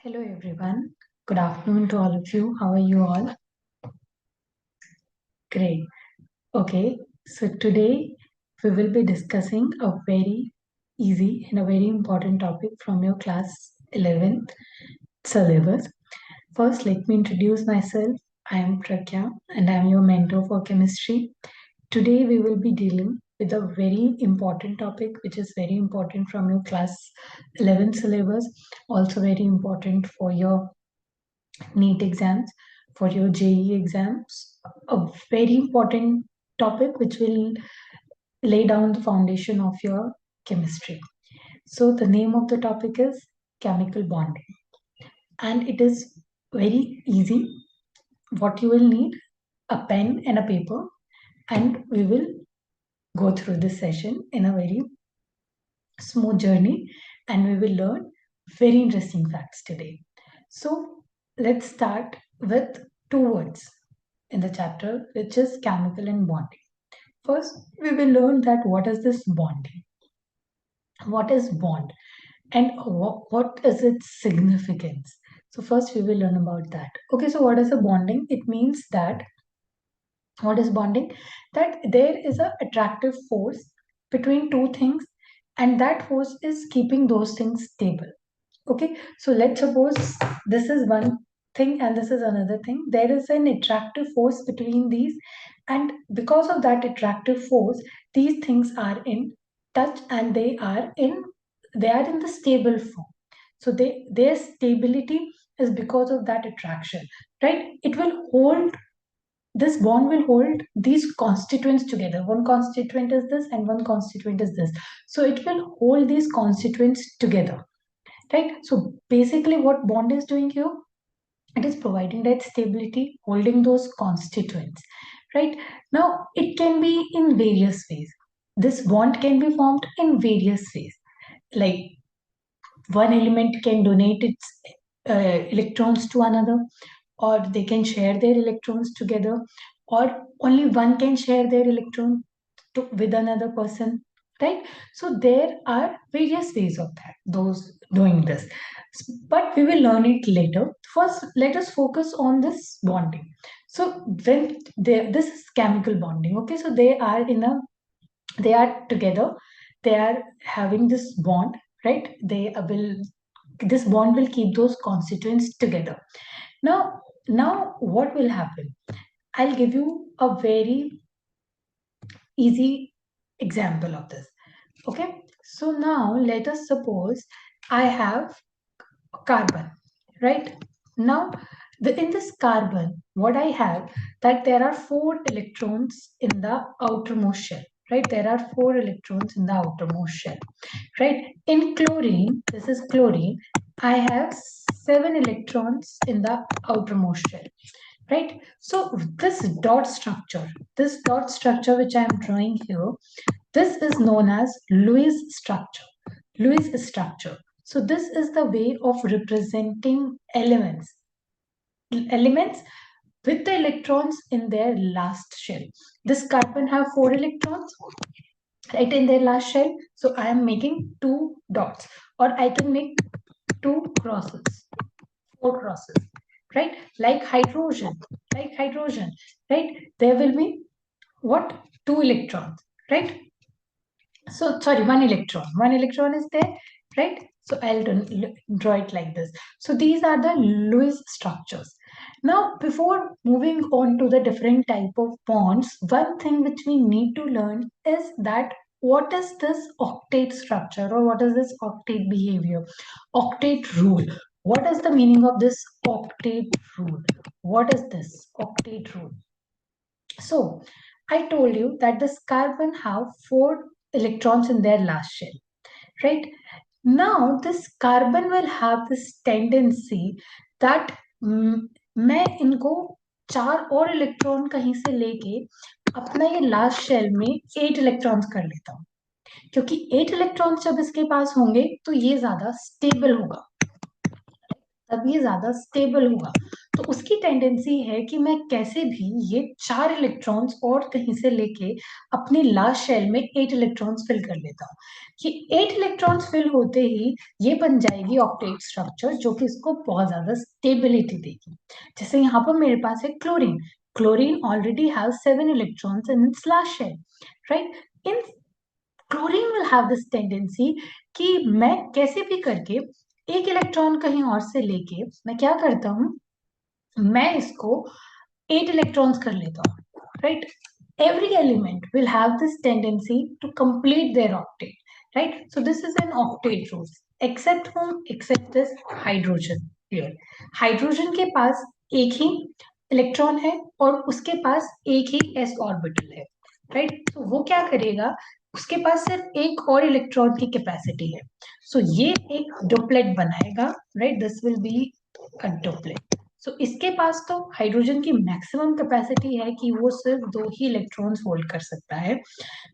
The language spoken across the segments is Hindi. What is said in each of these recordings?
Hello everyone. Good afternoon to all of you. How are you all? Great. Okay, so today we will be discussing a very easy and a very important topic from your class 11th syllabus. First, let me introduce myself. I am Pragya and I am your mentor for chemistry. Today we will be dealing with a very important topic which is very important from your class 11th syllabus, also very important for your NEET exams, for your JEE exams, a very important topic which will lay down the foundation of your chemistry. So, the name of the topic is chemical bonding, and it is very easy. What you will need a pen and a paper, and we will go through this session in a very smooth journey, and we will learn very interesting facts today. So, let's start with two words in the chapter, which is chemical and bonding. First, we will learn that what is this bonding? What is bond? And what is its significance? So first we will learn about that. Okay, so what is a bonding? It means that what is bonding? That there is a attractive force between two things, and that force is keeping those things stable. Okay, so let's suppose this is one thing and this is another thing. There is an attractive force between these, and because of that attractive force, these things are in touch and they are in the stable form. So their stability is because of that attraction, right? It will hold, this bond will hold these constituents together. One constituent is this and one constituent is this. So it will hold these constituents together, right? So basically what bond is doing here, it is providing that stability, holding those constituents, right? Now it can be in various ways. This bond can be formed in various ways, like one element can donate its electrons to another, or they can share their electrons together, or only one can share their electron with another person, right? So there are various ways of that, those doing this, but we will learn it later. First, let us focus on this bonding. So when this is chemical bonding, okay, so they are together, they are having this bond, right? This bond will keep those constituents together. Now what will happen? I'll give you a very easy example of this. Okay, so now let us suppose I have carbon, right? Now in this carbon, what I have, that there are four electrons in the outermost shell, right? There are four electrons in the outermost shell, right? In chlorine, this is chlorine, I have seven electrons in the outermost shell, right? So this dot structure which I am drawing here, this is known as Lewis structure. Lewis structure. So this is the way of representing elements. Elements with the electrons in their last shell. This carbon have four electrons, right, in their last shell. So I am making two dots, or I can make two crosses, four crosses, right? Like hydrogen, right? There will be what? Two electrons, right? So sorry, one electron is there, right? So I'll draw it like this. So these are the Lewis structures. Now before moving on to the different type of bonds, one thing which we need to learn is that what is this octet structure, or what is this octet behavior, octet rule? What is the meaning of this octet rule? What is this octet rule? So I told you that this carbon have four electrons in their last shell, right? Now this carbon will have this tendency that मैं इनको चार और इलेक्ट्रॉन कहीं से लेके अपना ये लास्ट शेल में 8 इलेक्ट्रॉन्स कर लेता हूँ, क्योंकि 8 इलेक्ट्रॉन्स जब इसके पास होंगे तो ये ज्यादा स्टेबल होगा, तब ये ज्यादा स्टेबल होगा। तो उसकी टेंडेंसी है कि मैं कैसे भी ये 4 इलेक्ट्रॉन्स और कहीं से लेके अपनी लास्ट शेल में 8 इलेक्ट्रॉन्स फिल कर लेता हूँ, कि 8 इलेक्ट्रॉन्स फिल होते ही ये बन जाएगी ऑक्टेट स्ट्रक्चर, जो कि इसको बहुत ज्यादा स्टेबिलिटी देगी। जैसे यहाँ पर मेरे पास है chlorine. Chlorine already have 7 electrons in its last shell, right. In chlorine will have this tendency कि मैं कैसे भी करके 1 इलेक्ट्रॉन कहीं और से लेके मैं क्या करता हूँ, मैं इसको 8 इलेक्ट्रॉन्स कर लेता हूँ, right. Every element will have this tendency to complete their octet, right? So this is an octet rule. Except whom? Except this hydrogen here. Hydrogen के पास एक ही इलेक्ट्रॉन है और उसके पास एक ही s ऑर्बिटल है, राइट। तो वो क्या करेगा, उसके पास सिर्फ एक और इलेक्ट्रॉन की कैपेसिटी है, सो ये एक डुप्लेट बनाएगा, right. This will be a duplet. So इसके पास तो हाइड्रोजन की मैक्सिमम कैपेसिटी है कि वो सिर्फ 2 ही इलेक्ट्रॉन्स होल्ड कर सकता है,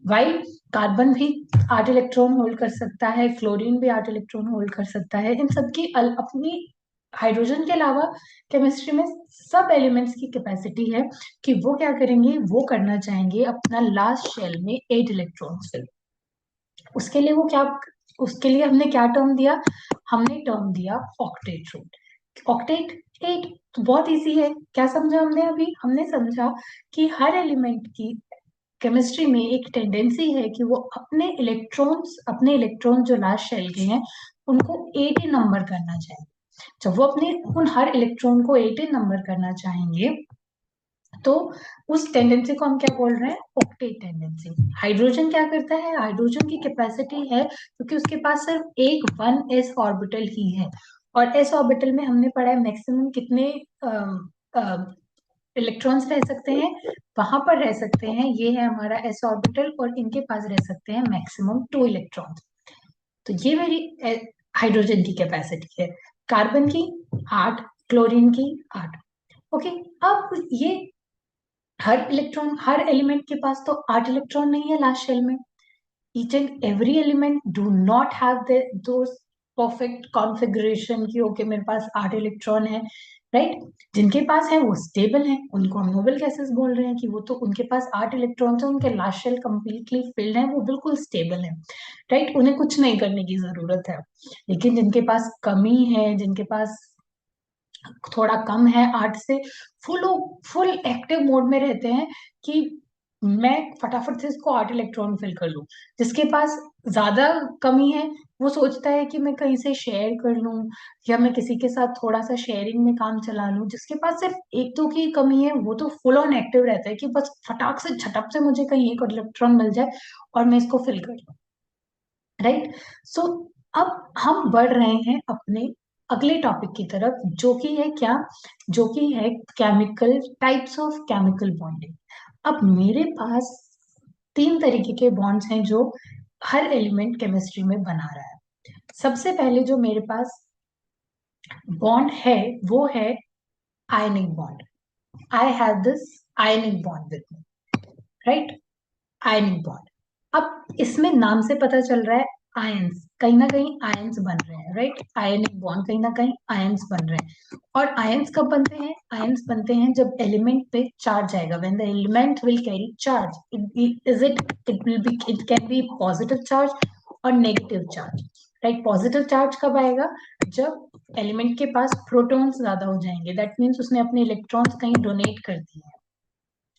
वाइल कार्बन भी 8 इलेक्ट्रॉन होल्ड कर सकता है, क्लोरीन भी 8 इलेक्ट्रॉन होल्ड कर सकता है। इन सबकी अपनी हाइड्रोजन के अलावा केमिस्ट्री में सब एलिमेंट्स की कैपेसिटी है कि वो क्या करेंगे, वो करना चाहेंगे अपना लास्ट शेल में 8 इलेक्ट्रॉन्स फिल। उसके लिए वो क्या, उसके लिए हमने क्या टर्म दिया, हमने टर्म दिया ऑक्टेट रूट। ऑक्टेट 8 तो बहुत इजी है। क्या समझा हमने अभी, हमने समझा कि हर एलिमेंट की केमिस्ट्री में एक टेंडेंसी है कि वो अपने इलेक्ट्रॉन जो लास्ट शेल के हैं उनको 18 नंबर करना चाहेंगे। जब वो अपने उन हर इलेक्ट्रॉन को 18 नंबर करना चाहेंगे तो उस टेंडेंसी को हम क्या बोल रहे हैं, ऑक्टेट टेंडेंसी। हाइड्रोजन क्या करता है, हाइड्रोजन की कैपेसिटी है क्योंकि उसके पास सिर्फ एक 1s ऑर्बिटल ही है, और s ऑर्बिटल में हमने पढ़ा है मैक्सिमम कितने इलेक्ट्रॉन्स रह सकते हैं, वहां पर रह सकते हैं, ये है हमारा s ऑर्बिटल, और इनके पास रह सकते हैं मैक्सिमम 2 इलेक्ट्रॉन्स। तो ये मेरी हाइड्रोजन की कैपेसिटी है। कार्बन की 8, क्लोरीन की 8। ओके, अब ये हर एलिमेंट के पास तो 8 इलेक्ट्रॉन नहीं है लास्ट शेल में। Each and every element do not have those perfect configuration कि ओके मेरे पास 8 इलेक्ट्रॉन है, राइट। जिनके पास है वो स्टेबल है, उनको हम नोबल गैसेस बोल रहे हैं कि वो तो उनके पास 8 इलेक्ट्रॉन है, उनके लास्ट शेल कंप्लीटली फिल्ड है, वो बिल्कुल स्टेबल है, राइट। उन्हें कुछ नहीं करने की जरूरत है। लेकिन जिनके पास कमी है, जिनके पास थोड़ा कम है 8 से, फुल फुल एक्टिव मोड में रहते हैं कि मैं फटाफट से इसको 8 इलेक्ट्रॉन फिल कर लूं। जिसके पास ज्यादा कमी है वो सोचता है कि मैं कहीं से शेयर कर लूं, या मैं किसी के साथ थोड़ा सा शेयरिंग में काम चला लूं। जिसके पास सिर्फ एक दो की कमी है वो तो फुल ऑन एक्टिव रहता है कि बस फटाक से झटक से मुझे कहीं एक इलेक्ट्रॉन मिल जाए और मैं इसको फिल कर लूं, राइट। सो अब हम बढ़ रहे हैं अपने अगले टॉपिक की तरफ, जो कि है क्या, जो कि है chemical types of chemical bonding. अब मेरे पास 3 तरीके के बॉन्ड्स हैं जो हर एलिमेंट केमिस्ट्री में बना रहा है। सबसे पहले जो मेरे पास बॉन्ड है वो है ionic bond. I have this ionic bond with me, right. Ionic bond, अब इसमें नाम से पता चल रहा है आयंस, कहीं ना कहीं आयंस बन रहे हैं, राइट। आयनिक बॉन्ड कहीं ना कहीं आयंस बन रहे हैं। और आयंस कब बनते हैं, आयंस बनते हैं जब एलिमेंट पे चार्ज आएगा, when the element will carry charge. It can be positive charge और negative charge, right. Positive charge कब आएगा, जब एलिमेंट के पास प्रोटॉन्स ज्यादा हो जाएंगे, दैट मीन्स उसने अपने इलेक्ट्रॉन्स कहीं डोनेट कर दिए हैं,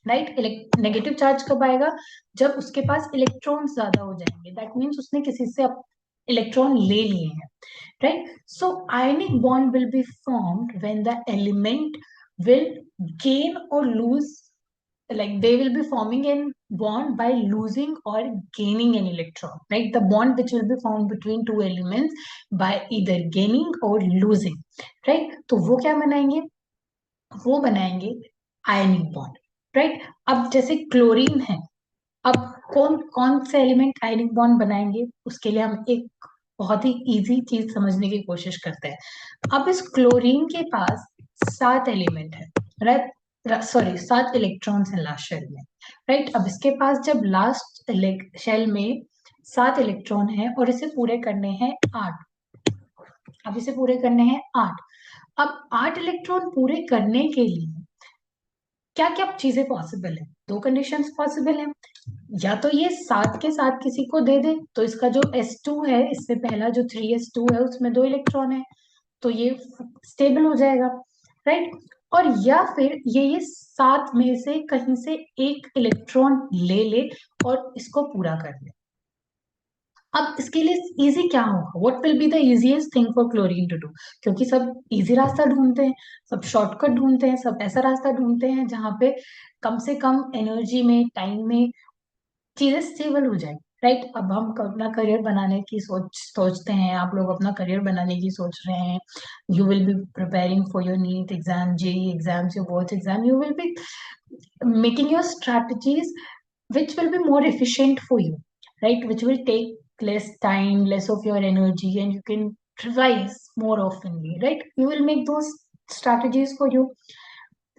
राइट। नेगेटिव चार्ज कब आएगा, जब उसके पास इलेक्ट्रॉन्स ज्यादा हो जाएंगे, दैट मीन्स उसने किसी से इलेक्ट्रॉन ले लिए हैं, right? So ionic bond will be formed when the element will gain or lose, like they will be forming a bond by losing or gaining an electron, right? The bond which will be formed between two elements by either gaining or losing, right? तो वो क्या बनाएंगे, वो बनाएंगे आयनिक बॉन्ड, राइट। अब जैसे क्लोरीन है, अब कौन कौन से एलिमेंट आयनिक बॉन्ड बनाएंगे, उसके लिए हम एक बहुत ही इजी चीज समझने की कोशिश करते हैं। अब इस क्लोरीन के पास 7 एलिमेंट है, राइट, सॉरी 7 इलेक्ट्रॉन्स हैं लास्ट शेल में, राइट। अब इसके पास जब लास्ट शेल में 7 इलेक्ट्रॉन है और इसे पूरे करने हैं 8, अब इसे पूरे करने हैं 8, अब 8 इलेक्ट्रॉन पूरे करने के लिए क्या क्या चीजें पॉसिबल है? दो कंडीशंस पॉसिबल है। या तो ये साथ के साथ किसी को दे दे, तो इसका जो S2 है, इससे पहला जो 3s2 है उसमें 2 इलेक्ट्रॉन है, तो ये स्टेबल हो जाएगा, राइट। और या फिर ये सात में से कहीं से एक इलेक्ट्रॉन ले ले और इसको पूरा कर ले। अब इसके लिए इजी क्या होगा? What will be the easiest thing for chlorine to do? क्योंकि सब इजी रास्ता ढूंढते हैं, सब शॉर्टकट ढूंढते हैं, सब ऐसा रास्ता ढूंढते हैं जहां पे कम से कम एनर्जी में, टाइम में चीजें स्टेबल हो जाए, राइट। अब हम अपना करियर बनाने की सोचते हैं, आप लोग अपना करियर बनाने की सोच रहे हैं, you will be preparing for your NEET exam, JEE exams, your board exam, you will be making your strategies which will be more efficient for you, right, which will take less time, less of your energy, and you can revise more oftenly, right, you will make those strategies for you.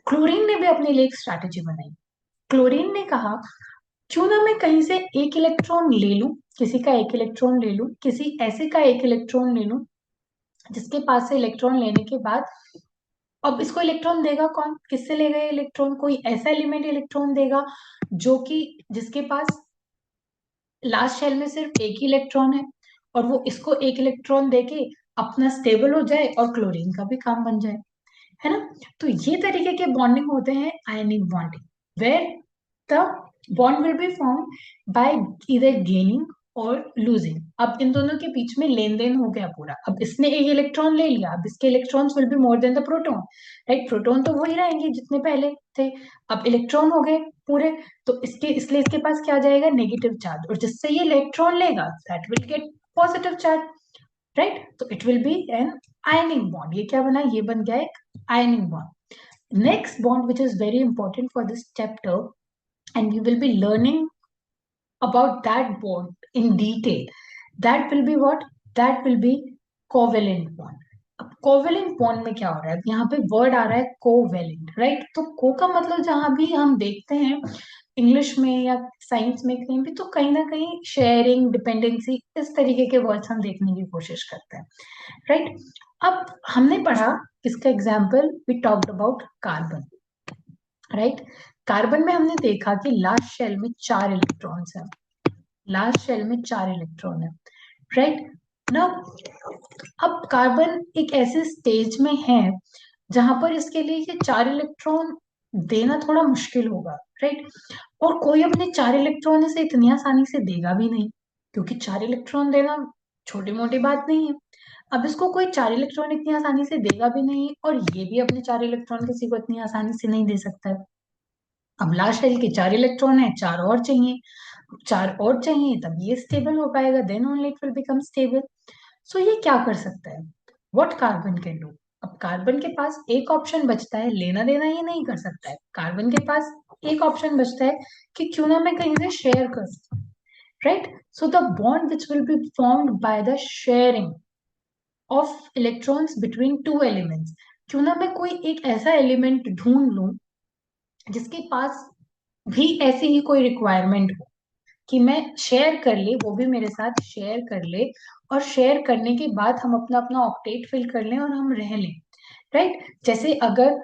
Chlorine ने भी अपने लिए एक स्ट्रैटेजी बनाई। क्लोरीन ने कहा, क्यों ना मैं कहीं से एक इलेक्ट्रॉन ले लूं, किसी का एक इलेक्ट्रॉन ले लूं, किसी ऐसे का एक इलेक्ट्रॉन ले लूं जिसके पास से इलेक्ट्रॉन लेने के बाद, अब इसको इलेक्ट्रॉन देगा कौन, किससे लेगा ये इलेक्ट्रॉन? कोई ऐसा एलिमेंट इलेक्ट्रॉन देगा जो कि जिसके पास लास्ट शेल में सिर्फ एक ही इलेक्ट्रॉन है, और वो इसको एक इलेक्ट्रॉन देके अपना स्टेबल हो जाए और क्लोरीन का भी काम बन जाए, है ना। तो ये तरीके के बॉन्डिंग होते हैं ionic bonding, where the bond will be form by either gaining or losing. अब इन दोनों के बीच में लेन देन हो गया पूरा। अब इसने एक इलेक्ट्रॉन ले लिया, अब इसके electrons will be more than the proton, right. Proton तो वही रहेंगे जितने पहले थे, अब इलेक्ट्रॉन हो गए पूरे, तो इसके इसलिए इसके पास क्या जाएगा, नेगेटिव चार्ज, और जिससे ये इलेक्ट्रॉन लेगा that will get positive charge, right. तो it will be an ionic bond. ये क्या बना, ये बन गया एक ionic bond. Next bond which is very important for this chapter and we will be learning about that bond in detail, that will be what, that will be covalent bond। अब कोवेलेंट बॉन्ड में क्या हो रहा है, यहाँ पे वर्ड आ रहा है कोवेलेंट, राइट। तो को का मतलब जहां भी हम देखते हैं इंग्लिश में या साइंस में कहीं भी, तो कहीं ना कहीं शेयरिंग, डिपेंडेंसी, इस तरीके के वर्ड्स हम देखने की कोशिश करते हैं, राइट। अब हमने पढ़ा इसका example, we talked about carbon, right. Carbon में हमने देखा कि लास्ट शेल में 4 इलेक्ट्रॉन्स हैं, लास्ट शेल में 4 इलेक्ट्रॉन है, राइट ना। अब कार्बन एक ऐसे स्टेज में है जहां पर इसके लिए ये 4 इलेक्ट्रॉन देना थोड़ा मुश्किल होगा, राइट। और कोई अपने 4 इलेक्ट्रॉन इसे इतनी आसानी से देगा भी नहीं, क्योंकि 4 इलेक्ट्रॉन देना छोटी मोटी बात नहीं है। अब इसको कोई 4 इलेक्ट्रॉन इतनी आसानी से देगा भी नहीं, और ये भी अपने 4 इलेक्ट्रॉन किसी को इतनी आसानी से नहीं दे सकता है। अब लास्ट शेल के 4 इलेक्ट्रॉन है, 4 और चाहिए, 4 और चाहिए तब ये स्टेबल हो पाएगा, then only it will become stable. So ये क्या कर सकता है, व्हाट कार्बन कैन डू? अब कार्बन के पास एक ऑप्शन बचता है, लेना देना ये नहीं कर सकता है, कार्बन के पास एक ऑप्शन बचता है कि क्यों ना मैं कहीं से शेयर कर सकूं, right. So the bond which will be formed by the sharing of electrons between two elements, क्यों ना मैं कोई एक ऐसा एलिमेंट ढूंढ लूं जिसके पास भी ऐसी ही कोई रिक्वायरमेंट हो कि मैं शेयर कर ले, वो भी मेरे साथ शेयर कर ले, और शेयर करने के बाद हम अपना अपना ऑक्टेट फिल कर लें और हम रह लें, राइट। जैसे अगर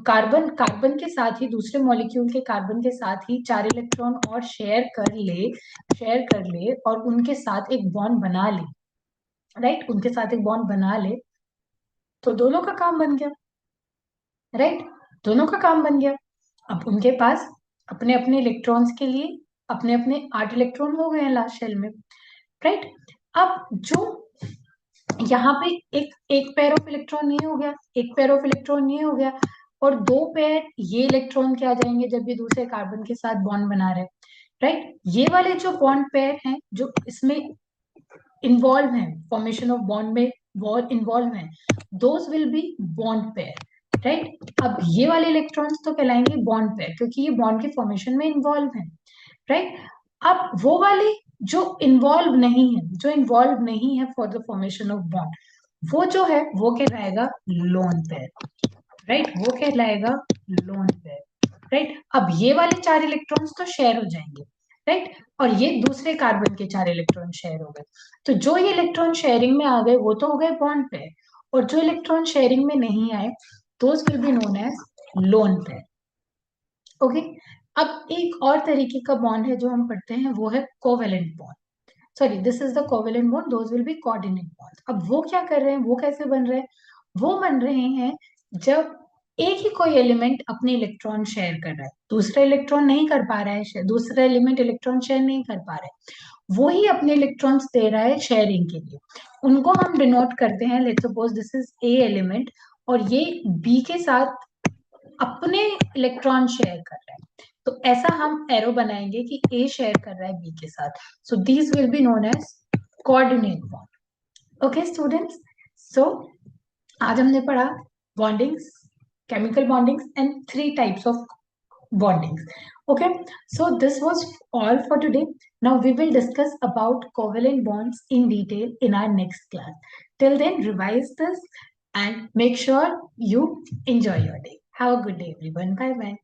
कार्बन कार्बन के साथ ही दूसरे मॉलिक्यूल के कार्बन के साथ ही 4 इलेक्ट्रॉन और शेयर कर ले और उनके साथ एक बॉन्ड बना ले, राइट, उनके साथ एक बॉन्ड बना ले, तो दोनों का काम बन गया, राइट, दोनों का काम बन गया। अब उनके पास अपने अपने इलेक्ट्रॉन्स के लिए अपने अपने 8 इलेक्ट्रॉन हो गए हैं लास्ट शेल में, राइट। अब जो यहाँ पे एक एक पेयर ऑफ इलेक्ट्रॉन ये हो गया, एक पेयर ऑफ इलेक्ट्रॉन ये हो गया, और दो पेयर ये इलेक्ट्रॉन के आ जाएंगे जब ये दूसरे कार्बन के साथ बॉन्ड बना रहे, राइट। ये वाले जो बॉन्ड पेयर हैं जो इसमें इन्वॉल्व हैं, फॉर्मेशन ऑफ बॉन्ड में वॉल इन्वॉल्व हैं, those will B bond pair, right. अब ये वाले इलेक्ट्रॉन्स तो कहलाएंगे बॉन्ड पेयर क्योंकि ये बॉन्ड के फॉर्मेशन में इन्वॉल्व हैं, राइट। अब वो वाले जो इन्वॉल्व नहीं है, जो इन्वॉल्व नहीं है for the formation of bond, वो जो है वो कहलाएगा लोन पेयर, राइट, वो कहलाएगा लोन पेयर, राइट। अब ये वाले 4 इलेक्ट्रॉन्स तो शेयर हो जाएंगे, राइट, और ये दूसरे कार्बन के 4 इलेक्ट्रॉन शेयर हो गए, तो जो ये इलेक्ट्रॉन शेयरिंग में आ गए वो तो हो गए बॉन्ड पेयर, और जो इलेक्ट्रॉन शेयरिंग में नहीं आए those will be known as lone pair. Okay, अब एक और तरीके का बॉन्ड है जो हम पढ़ते हैं, वो है covalent bond. Sorry, this is the covalent bond, those will B coordinate bond. अब वो क्या कर रहे हैं, वो कैसे बन रहे हैं? वो बन रहे हैं जब एक ही कोई एलिमेंट अपने इलेक्ट्रॉन शेयर कर रहा है, दूसरा इलेक्ट्रॉन नहीं कर पा रहा है, दूसरा एलिमेंट इलेक्ट्रॉन शेयर नहीं कर पा रहा है, वो ही अपने इलेक्ट्रॉन्स दे रहा है शेयरिंग के लिए। उनको हम डिनोट करते हैं, let's suppose this is a element और ये बी के साथ अपने इलेक्ट्रॉन शेयर कर रहा है, तो ऐसा हम एरो बनाएंगे कि ए शेयर कर रहा है बी के साथ। So these will be known as coordinate bond. Okay students, so आज हमने पढ़ा bondings, chemical bondings and three types of bondings. Okay, so this was all for today. Now we will discuss about covalent bonds in detail in our next class. Till then, revise this and make sure you enjoy your day. Have a good day, everyone. Bye bye.